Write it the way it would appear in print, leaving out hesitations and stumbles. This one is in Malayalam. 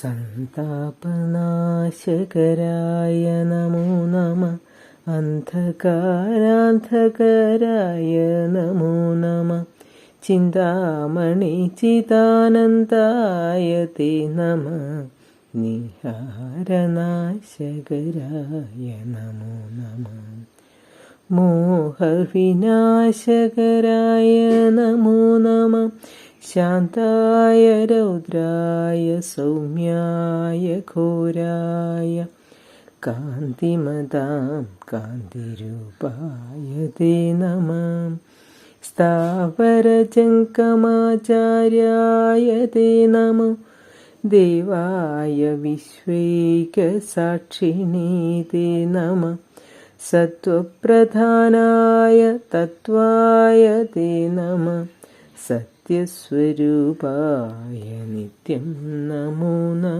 സന്താപനാശകരായ നമോ നമഃ. അന്ധകാരാന്ധകരായ നമോ നമഃ. ചിന്താമണി ചിദാനന്ദായ തേ നമഃ. നിഹാരനാശകരായ നമോ നമഃ. മോഹവിനാശകരായ നമോ നമഃ. ശാന്തായ രൗദ്രായ സൗമ്യായ ഘോരായ കാന്തിമതാം കാന്തിരൂപായ തേ നമഃ. സ്ഥാവരജംഗമാചാര്യായ തേ നമഃ. ദേവായ വിശ്വൈകസാക്ഷിണേ തേ നമഃ. സത്വപ്രധാനായ തത്വായ തേ നമഃ. സത്യസ്വരൂപായ നിത്യം നമോ നമഃ.